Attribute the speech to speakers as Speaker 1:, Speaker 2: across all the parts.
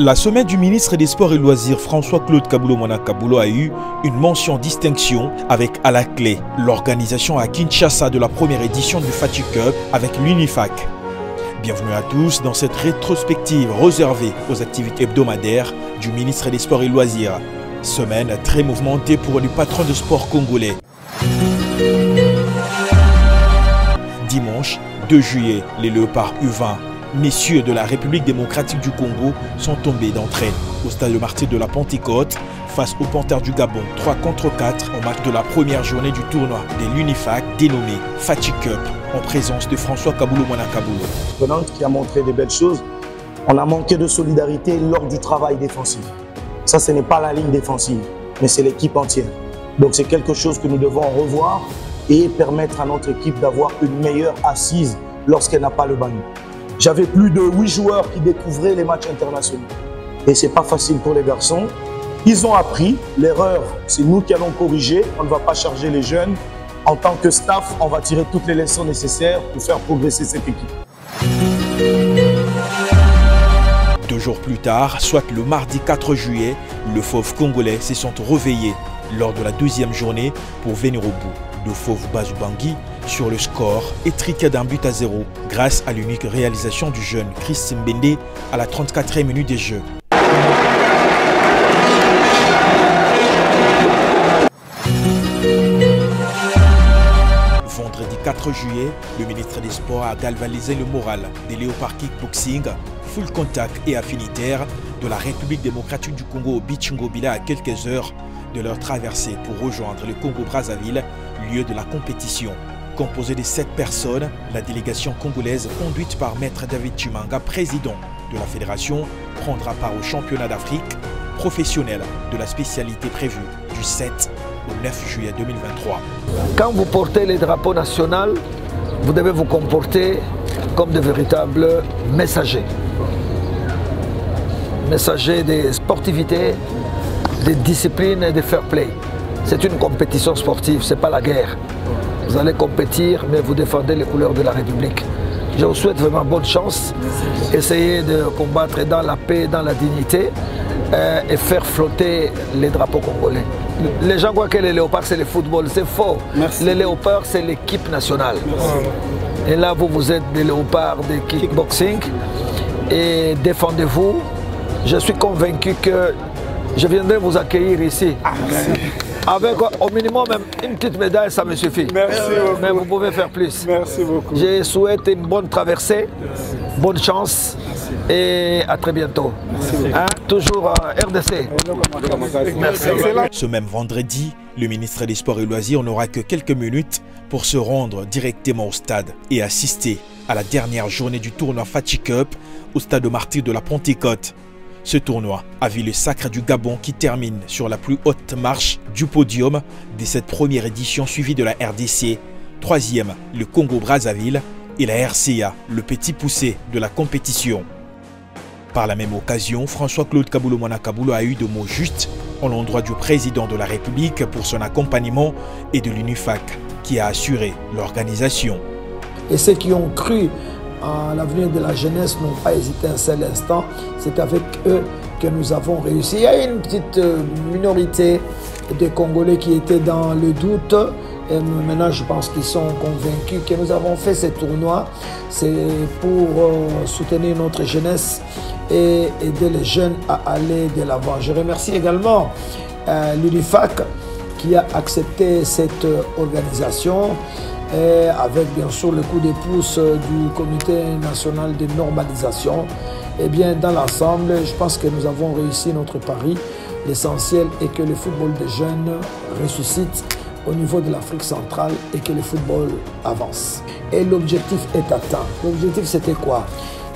Speaker 1: La semaine du ministre des Sports et Loisirs François-Claude Kaboulo-Moana Kaboulo a eu une mention distinction avec à la clé l'organisation à Kinshasa de la première édition du Fatigue Cup avec l'UNIFAC. Bienvenue à tous dans cette rétrospective réservée aux activités hebdomadaires du ministre des Sports et Loisirs. Semaine très mouvementée pour les patrons de sport congolais. Dimanche 2 juillet, les Léopards U20, messieurs de la République démocratique du Congo, sont tombés d'entrée au stade Martyr de la Pentecôte face aux Panthères du Gabon 3 contre 4 au match de la première journée du tournoi de l'UNIFAC dénommé Fatigue Cup en présence de François Kaboulo-Moana Kaboulo.
Speaker 2: Qui a montré des belles choses. On a manqué de solidarité lors du travail défensif. Ça, ce n'est pas la ligne défensive, mais c'est l'équipe entière. Donc c'est quelque chose que nous devons revoir et permettre à notre équipe d'avoir une meilleure assise lorsqu'elle n'a pas le ballon. J'avais plus de 8 joueurs qui découvraient les matchs internationaux. Et ce n'est pas facile pour les garçons. Ils ont appris. L'erreur, c'est nous qui allons corriger. On ne va pas charger les jeunes. En tant que staff, on va tirer toutes les leçons nécessaires pour faire progresser cette équipe.
Speaker 1: 2 jours plus tard, soit le mardi 4 juillet, le Fauve congolais se sont réveillés lors de la deuxième journée pour venir au bout de Fauve Bazubangui sur le score étriqué d'un but à 0 grâce à l'unique réalisation du jeune Chris Simbende à la 34e minute des Jeux. Vendredi 4 juillet, le ministre des Sports a galvanisé le moral des Léopards Kickboxing, full contact et affinitaire de la République démocratique du Congo au Bichingobila à quelques heures de leur traversée pour rejoindre le Congo-Brazzaville, lieu de la compétition. Composée de 7 personnes, la délégation congolaise conduite par Maître David Chimanga, président de la fédération, prendra part au championnat d'Afrique professionnel de la spécialité prévue du 7 au 9 juillet 2023.
Speaker 3: Quand vous portez les drapeaux nationaux, vous devez vous comporter comme de véritables messagers. Messagers de sportivité, de discipline et de fair play. C'est une compétition sportive, ce n'est pas la guerre. Vous allez compétir, mais vous défendez les couleurs de la République. Je vous souhaite vraiment bonne chance. Essayez de combattre dans la paix, dans la dignité et faire flotter les drapeaux congolais. Les gens croient que les léopards, c'est le football. C'est faux. Merci. Les léopards, c'est l'équipe nationale. Merci. Et là, vous êtes des léopards de kickboxing et défendez-vous. Je suis convaincu que je viendrai vous accueillir ici. Avec au minimum même une petite médaille, ça me suffit. Merci beaucoup. Mais vous pouvez faire plus. Merci beaucoup. Je souhaite une bonne traversée, bonne chance et à très bientôt. Hein? Toujours RDC. Merci.
Speaker 1: Ce même vendredi, le ministre des Sports et Loisirs n'aura que quelques minutes pour se rendre directement au stade et assister à la dernière journée du tournoi Fatigue Cup au stade Martyr de la Pentecôte. Ce tournoi a vu le Sacre du Gabon qui termine sur la plus haute marche du podium de cette première édition suivie de la RDC, 3e le Congo-Brazzaville et la RCA, le petit poussé de la compétition. Par la même occasion, François-Claude Kaboulo-Moana Kaboulo a eu de mots justes en l'endroit du président de la République pour son accompagnement et de l'UNIFAC qui a assuré l'organisation.
Speaker 3: Et ceux qui ont cru à l'avenir de la jeunesse n'ont pas hésité un seul instant. C'est avec eux que nous avons réussi. Il y a une petite minorité de Congolais qui étaient dans le doute. Et maintenant, je pense qu'ils sont convaincus que nous avons fait ce tournoi. C'est pour soutenir notre jeunesse et aider les jeunes à aller de l'avant. Je remercie également l'UNIFAC qui a accepté cette organisation. Et avec bien sûr le coup de pouce du Comité national de normalisation. Et bien dans l'ensemble, je pense que nous avons réussi notre pari. L'essentiel est que le football des jeunes ressuscite au niveau de l'Afrique centrale et que le football avance. Et l'objectif est atteint. L'objectif c'était quoi?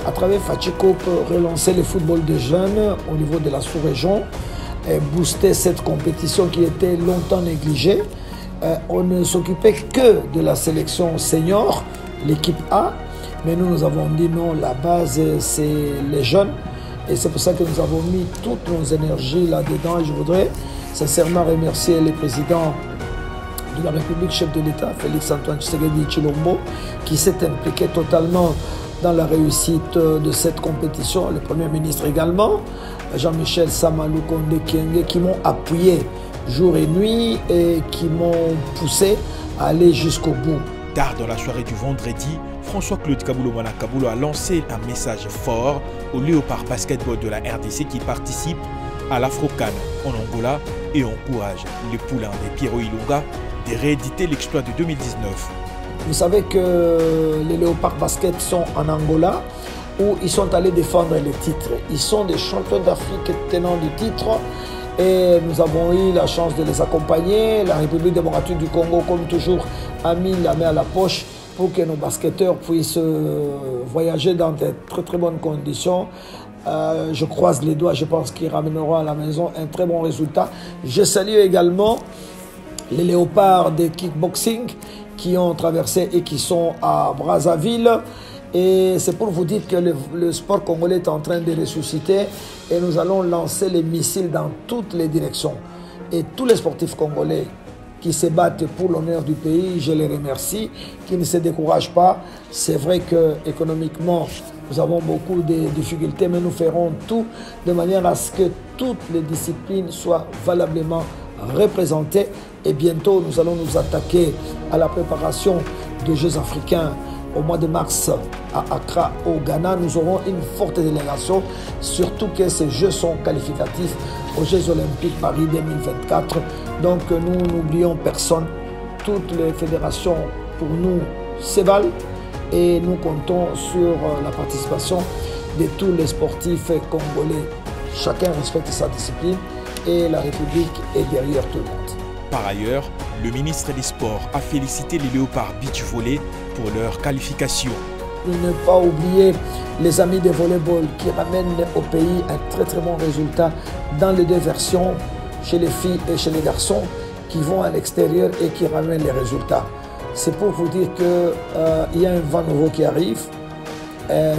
Speaker 3: À travers Fatigue Cup, relancer le football des jeunes au niveau de la sous-région et booster cette compétition qui était longtemps négligée. On ne s'occupait que de la sélection senior, l'équipe A, mais nous avons dit non, la base c'est les jeunes et c'est pour ça que nous avons mis toutes nos énergies là-dedans. Je voudrais sincèrement remercier le président de la République, chef de l'État, Félix Antoine Tshisekedi Tshilombo, qui s'est impliqué totalement dans la réussite de cette compétition. Le Premier ministre également, Jean-Michel Samalou Condé Kyenge, qui m'ont appuyé jour et nuit et qui m'ont poussé à aller jusqu'au bout.
Speaker 1: Tard dans la soirée du vendredi, François-Claude Kaboulou-Mana Kaboulou a lancé un message fort au Léopard Basketball de la RDC qui participe à l'Afro-CAN en Angola et encourage les poulains des Pierrot Ilunga de rééditer l'exploit de 2019.
Speaker 3: Vous savez que les Léopards Basket sont en Angola où ils sont allés défendre les titres. Ils sont des champions d'Afrique tenants du titre et nous avons eu la chance de les accompagner. La République démocratique du Congo, comme toujours, a mis la main à la poche pour que nos basketteurs puissent voyager dans de très très bonnes conditions. Je croise les doigts, je pense qu'ils ramèneront à la maison un très bon résultat. Je salue également les Léopards de kickboxing qui ont traversé et qui sont à Brazzaville. Et c'est pour vous dire que le sport congolais est en train de ressusciter et nous allons lancer les missiles dans toutes les directions. Et tous les sportifs congolais qui se battent pour l'honneur du pays, je les remercie, qui ne se découragent pas. C'est vrai qu'économiquement, nous avons beaucoup de difficultés, mais nous ferons tout de manière à ce que toutes les disciplines soient valablement représentées. Et bientôt, nous allons nous attaquer à la préparation des Jeux africains au mois de mars à Accra, au Ghana. Nous aurons une forte délégation, surtout que ces Jeux sont qualificatifs aux Jeux Olympiques Paris 2024. Donc nous n'oublions personne. Toutes les fédérations pour nous s'évalent et nous comptons sur la participation de tous les sportifs congolais. Chacun respecte sa discipline et la République est derrière tout le monde.
Speaker 1: Par ailleurs, le ministre des Sports a félicité les Léopards Beach Volley pour leur qualification.
Speaker 3: Ne pas oublier les amis de volleyball qui ramènent au pays un très très bon résultat dans les deux versions, chez les filles et chez les garçons, qui vont à l'extérieur et qui ramènent les résultats. C'est pour vous dire qu'il y a un vent nouveau qui arrive.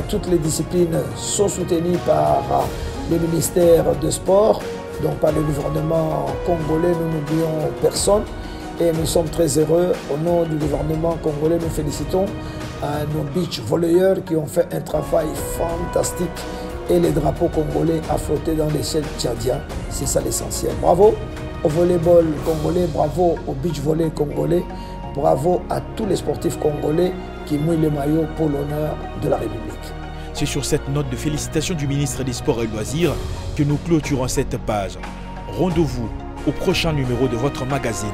Speaker 3: Toutes les disciplines sont soutenues par le ministère des Sports, donc par le gouvernement congolais. Nous n'oublions personne et nous sommes très heureux. Au nom du gouvernement congolais, nous félicitons nos beach volleyeurs qui ont fait un travail fantastique et les drapeaux congolais à flotter dans les ciels tchadiens. C'est ça l'essentiel. Bravo au volleyball congolais, bravo au beach volley congolais, bravo à tous les sportifs congolais qui mouillent le maillot pour l'honneur de la République.
Speaker 1: C'est sur cette note de félicitations du ministre des Sports et Loisirs que nous clôturons cette page. Rendez-vous au prochain numéro de votre magazine.